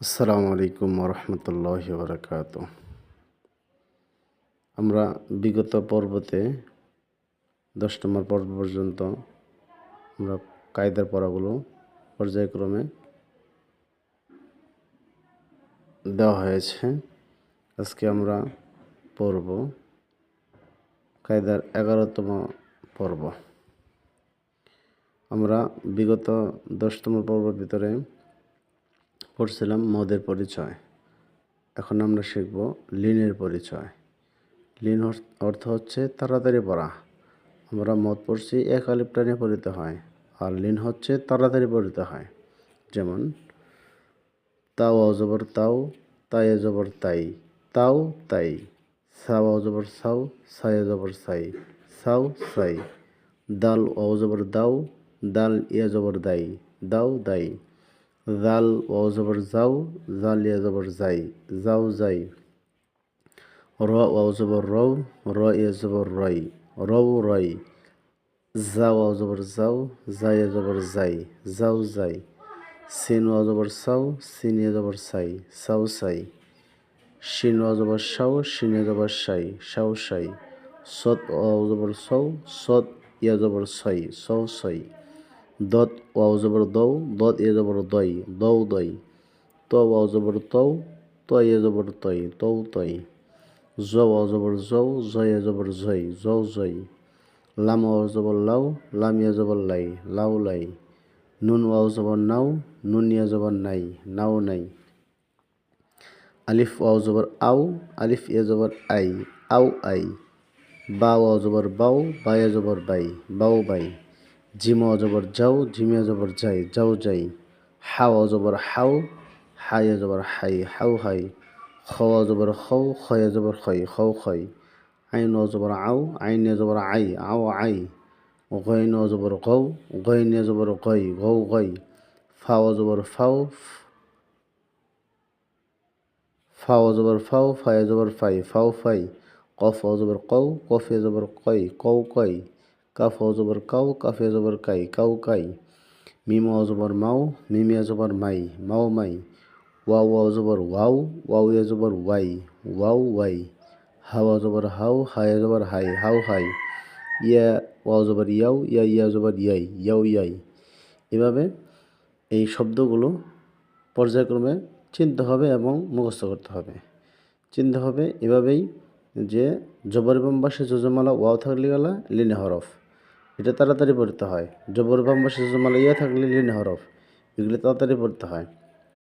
আসসালামু আলাইকুম ওরহমতুল্লাহি ওবরাকাত। আমরা বিগত পর্বতে 10 নম্বর পর্ব পর্যন্ত আমরা কায়দার পড়াগুলো পর্যায়ক্রমে দেওয়া হয়েছে। আজকে আমরা পড়ব কায়দার 11তম পর্ব। আমরা বিগত 10তম পর্বের ভিতরে পড়ছিলাম মদের পরিচয়। এখন আমরা শিখব লিনের পরিচয়। লিন অর্থ হচ্ছে তাড়াতাড়ি পড়া। আমরা মদ পড়ছি এক আলিফ টানে পড়িতে হয়, আর লিন হচ্ছে তাড়াতাড়ি পড়িতে হয়। যেমন তাও অজবর তাও, তাই অজবর তাই, তাও তাই। সাও অজবর সাও, সাই অজবর সাই, সাও সাই। দাল অজবর দাও, দাল ইয়া জবর দাই, দাও দাই। জাল অজবর যাও, জাল ইয়া জবর যাই, যাও যাই। র ওয়াও জবর রও, র ইয়া জবর রই, রও রই। জা ওয়াও জবর যাও, জা ইয়া জবর যাই, যাও যাই। সিন ওয়াও জবর সাও, সিন ইয়া জবর সাই, সাও সাই। শিন ওয়াও জবর সাও, শিন ইয়া জবর সাই, সাও সাই। সৎ ওয়াও জবর সৌ, সৎ ইয়া জবর সই, সৌ সই। দত ওয়াও জবর দৌ, দত ইয়া জবর দই, দৌ দই। ত ওয়াও জবর তৌ, ত ইয়া জবর তৈ, তৌ তৈ। জ ওয়াও জবর জৌ, জ ইয়া জবর জই, জৌ জই। লাম ওয়াও জবর লাউ, লাম ইয়া জবর লাই, লাউ লাই। নুন ওয়াও জবর নাও, নুন ইয়া জবর নাই, নাও নাই। আলিফ ওয়াও জবর আও, আলিফ ইয়া জবর আই, আও আই। বা ওয়াও জবর বাউ, বা ইয়া জবর বাই, বাউ বাই। জিম ওয়াও জবর যাও, জিম ইয়া জবর যাই, যাও যাই। হা ওয়াও জবর হাও, হা ইয়া জবর হাই, হাও হাই। খ ওয়াও জবর খৌ, খ ইয়া জবর খই, খৌ খই। আইন ওয়াও জবর আও, আইন ইয়া জবর আই, আও আই। গইন ওয়াও জবর গৌ, গইন ইয়া জবর গই, গৌ গই। ফা ওয়াও জবর ফাও, ফা ওয়াও জবর ফাও, ফা ইয়া জবর ফাই, ফাও ফাই। কফ ওয়াও জবর কৌ, কফ ইয়া জবর কই, কৌ কই। কাফ ওয়াও জবর কাউ, কাফ ইয়া জবর কাই, কাউ কাই। মিম ওয়াও জবর মাও, মিম ইয়া জবর মাই, মাও মাই। ওয়াও ওয়াও জবর ওয়াও, ওয়াও ইয়া জবর ওয়াই, ওয়াও ওয়াই। হা ওয়াও জবর হাও, হা ইয়া জবর হাই, হাও হাই। ইয়া ওয়াও জবর ইয়াও, ইয়া ইয়া জবর ইয়াই, ইয়াও ইয়াই। এভাবে এই শব্দগুলো পর্যায়ক্রমে চিনতে হবে এবং মুখস্থ করতে হবে। চিনতে হবে এভাবেই যে জবর বাম পাশে যজমালা ওয়াও থাকলে গেলা লিনে হরফ, এটা তাড়াতাড়ি পড়তে হয়। জবর বাম পাশে যজমালা ইয়া থাকলে লিনে হরফ, এগুলো তাড়াতাড়ি পড়তে হয়।